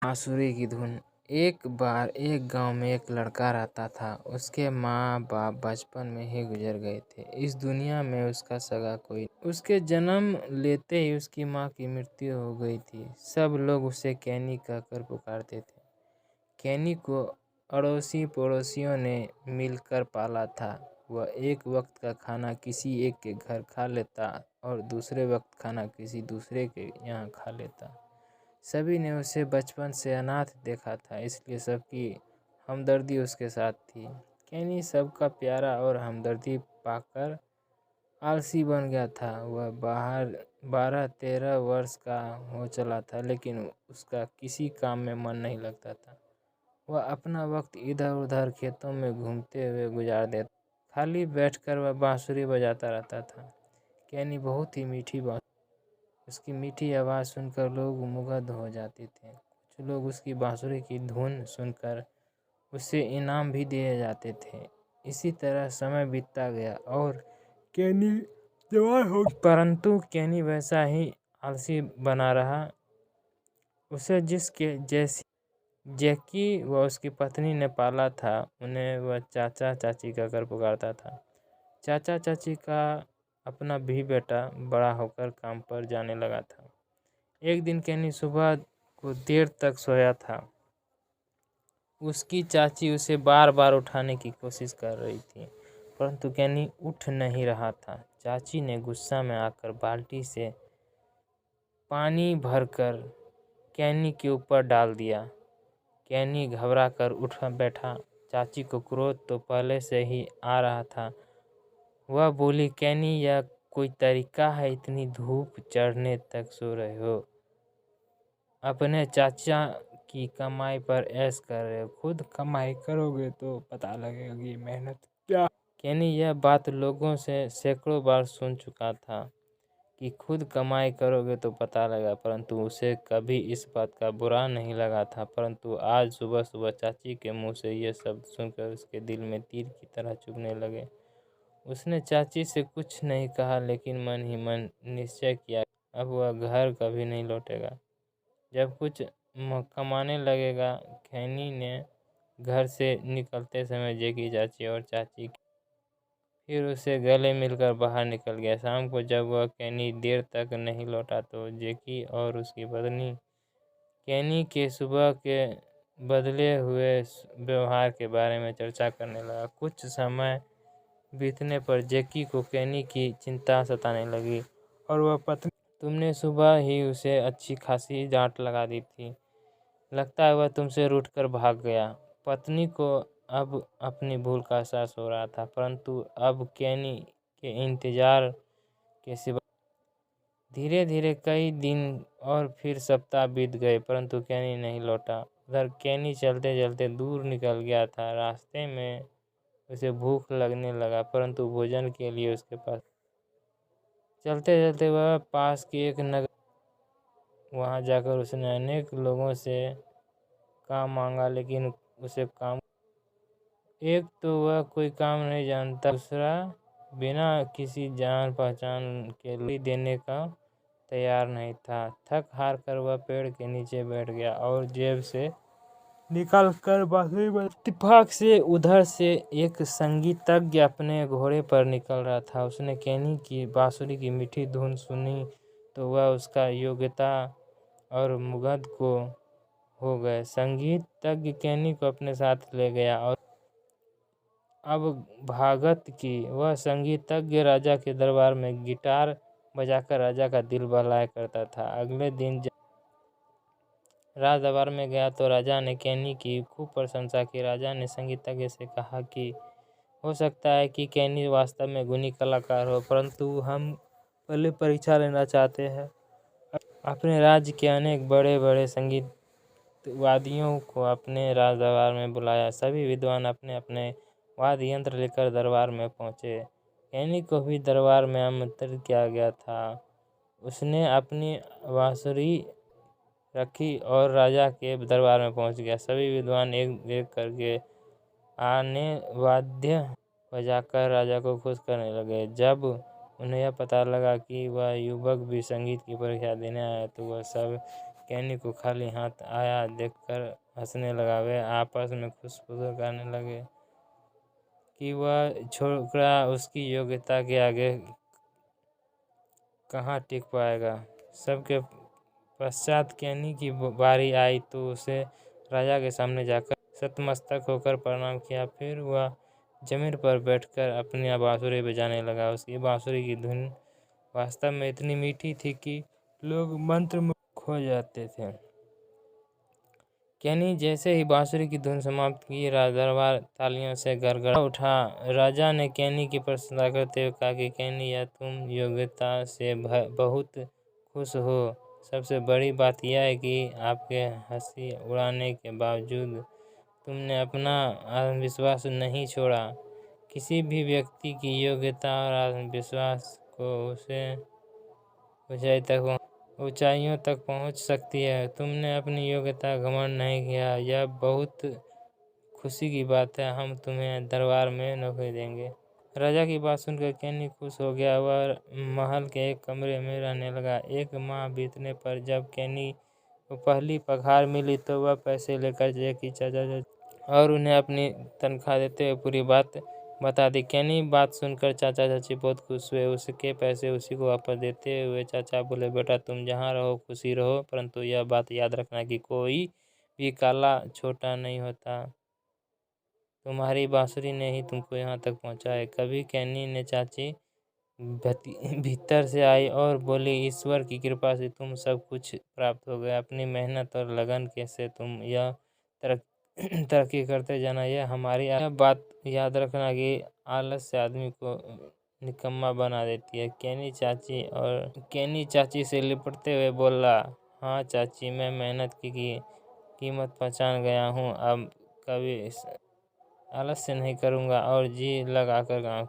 बांसुरी की धुन। एक बार एक गांव में एक लड़का रहता था। उसके माँ बाप बचपन में ही गुजर गए थे। इस दुनिया में उसका सगा कोई नहीं। उसके जन्म लेते ही उसकी माँ की मृत्यु हो गई थी। सब लोग उसे कैनी कहकर पुकारते थे। कैनी को अड़ोसी पड़ोसियों ने मिलकर पाला था। वह एक वक्त का खाना किसी एक के घर खा लेता और दूसरे वक्त खाना किसी दूसरे के यहाँ खा लेता। सभी ने उसे बचपन से अनाथ देखा था, इसलिए सबकी हमदर्दी उसके साथ थी। कैनी सबका प्यारा और हमदर्दी पाकर आलसी बन गया था। वह 12-13 वर्ष का हो चला था, लेकिन उसका किसी काम में मन नहीं लगता था। वह अपना वक्त इधर उधर खेतों में घूमते हुए गुजार देता। खाली बैठकर वह बांसुरी बजाता रहता था। कैनी बहुत ही मीठी बांसुरी। उसकी मीठी आवाज़ सुनकर लोग मुग्ध हो जाते थे। कुछ लोग उसकी बांसुरी की धुन सुनकर उसे इनाम भी दिए जाते थे। इसी तरह समय बीतता गया और कैनी जवान हो गया, परंतु कैनी वैसा ही आलसी बना रहा। उसे जिसके जैसी जैकी व उसकी पत्नी ने पाला था, उन्हें वह चाचा चाची कहकर पुकारता था। चाचा चाची का अपना भी बेटा बड़ा होकर काम पर जाने लगा था। एक दिन कैनी सुबह को देर तक सोया था। उसकी चाची उसे बार बार उठाने की कोशिश कर रही थी, परंतु कैनी उठ नहीं रहा था। चाची ने गुस्सा में आकर बाल्टी से पानी भरकर कैनी के ऊपर डाल दिया। कैनी घबरा कर उठ बैठा। चाची को क्रोध तो पहले से ही आ रहा था। वह बोली, कैनी, यह कोई तरीका है? इतनी धूप चढ़ने तक सो रहे हो? अपने चाचा की कमाई पर ऐश कर रहे हो। खुद कमाई करोगे तो पता लगेगा कि मेहनत क्या। कैनी यह बात लोगों से सैकड़ों बार सुन चुका था कि खुद कमाई करोगे तो पता लगा, परंतु उसे कभी इस बात का बुरा नहीं लगा था। परंतु आज सुबह सुबह चाची के मुंह से ये शब्द सुनकर उसके दिल में तीर की तरह चुभने लगे। उसने चाची से कुछ नहीं कहा, लेकिन मन ही मन निश्चय किया अब वह घर कभी नहीं लौटेगा। जब कुछ कमाने लगेगा। कैनी ने घर से निकलते समय जैकी चाची और चाची फिर उसे गले मिलकर बाहर निकल गया। शाम को जब वह कैनी देर तक नहीं लौटा तो जैकी और उसकी पत्नी कैनी के सुबह के बदले हुए व्यवहार के बारे में चर्चा करने लगा। कुछ समय बीतने पर जैकी को कैनी की चिंता सताने लगी और वह पत्नी, तुमने सुबह ही उसे अच्छी खासी डांट लगा दी थी, लगता है वह तुमसे रूठकर भाग गया। पत्नी को अब अपनी भूल का एहसास हो रहा था, परंतु अब कैनी के इंतजार के सिवा धीरे धीरे कई दिन और फिर सप्ताह बीत गए, परंतु कैनी नहीं लौटा। उधर कैनी चलते चलते दूर निकल गया था। रास्ते में उसे भूख लगने लगा, परंतु भोजन के लिए उसके पास चलते चलते वह पास की एक नगर, वहां जाकर उसने अनेक लोगों से काम मांगा, लेकिन उसे काम, एक तो वह कोई काम नहीं जानता, दूसरा बिना किसी जान पहचान के लिए देने का तैयार नहीं था। थक हार कर वह पेड़ के नीचे बैठ गया और जेब से निकाल कर बांसुरी बजा। इत्तेफाक से उधर से एक संगीतज्ञ अपने घोड़े पर निकल रहा था। उसने कैनी की बांसुरी की मीठी धुन सुनी तो वह उसका योग्यता और मुग्ध को हो गए। संगीतज्ञ कैनी को अपने साथ ले गया और अब भागत की। वह संगीतज्ञ राजा के दरबार में गिटार बजाकर राजा का दिल बहलाया करता था। अगले दिन जब राज दरबार में गया तो राजा ने कैनी की खूब प्रशंसा की। राजा ने संगीतज्ञ से कहा कि हो सकता है कि कैनी वास्तव में गुणी कलाकार हो, परंतु हम पहले परीक्षा लेना चाहते हैं। अपने राज्य के अनेक बड़े बड़े संगीतवादियों को अपने राज दरबार में बुलाया। सभी विद्वान अपने अपने वाद्य यंत्र लेकर दरबार में पहुंचे। कैनी को भी दरबार में आमंत्रित किया गया था। उसने अपनी बांसुरी रखी और राजा के दरबार में पहुंच गया। सभी विद्वान एक एक करके आने वाद्य बजाकर राजा को खुश करने लगे। जब उन्हें यह पता लगा कि वह युवक भी संगीत की परीक्षा देने आया तो वह सब कैनी को खाली हाथ आया देखकर हंसने लगा। वे आपस में खुशफुस करने लगे कि वह छोकरा उसकी योग्यता के आगे कहाँ टिक पाएगा। सबके पश्चात कैनी की बारी आई तो उसे राजा के सामने जाकर सतमस्तक होकर प्रणाम किया। फिर वह जमीन पर बैठकर अपनी बांसुरी बजाने लगा। उसकी बांसुरी की धुन वास्तव में इतनी मीठी थी कि लोग मंत्रमुग्ध हो जाते थे। कैनी जैसे ही बांसुरी की धुन समाप्त की, दरबार तालियों से गड़गड़ा उठा। राजा ने कैनी की प्रशंसा करते हुए कहा कि कैनी, यह तुम योग्यता से बहुत खुश हो। सबसे बड़ी बात यह है कि आपके हंसी उड़ाने के बावजूद तुमने अपना आत्मविश्वास नहीं छोड़ा। किसी भी व्यक्ति की योग्यता और आत्मविश्वास को उसे ऊंचाइयों तक पहुंच सकती है। तुमने अपनी योग्यता घमंड नहीं किया, यह बहुत खुशी की बात है। हम तुम्हें दरबार में नौकरी देंगे। राजा की बात सुनकर कैनी खुश हो गया। वह महल के एक कमरे में रहने लगा। एक माह बीतने पर जब कैनी को पहली पगार मिली तो वह पैसे लेकर जैकी चाचा और उन्हें अपनी तनख्वाह देते हुए पूरी बात बता दी। कैनी बात सुनकर चाचा चाची बहुत खुश हुए। उसके पैसे उसी को वापस देते हुए चाचा बोले, बेटा तुम जहाँ रहो खुशी रहो, परंतु यह बात याद रखना कि कोई भी काला छोटा नहीं होता। तुम्हारी बांसुरी ने ही तुमको यहाँ तक पहुँचा है। कभी कैनी ने चाची भीतर से आई और बोली, ईश्वर की कृपा से तुम सब कुछ प्राप्त हो गया। अपनी मेहनत और लगन के से तुम यह तरक्की करते जाना। यह हमारी बात याद रखना कि आलस से आदमी को निकम्मा बना देती है। कैनी चाची से लिपटते हुए बोला, हाँ चाची, मैं मेहनत की कीमत पहचान गया हूँ। अब कभी आलस्य नहीं करूँगा और जी लगाकर काम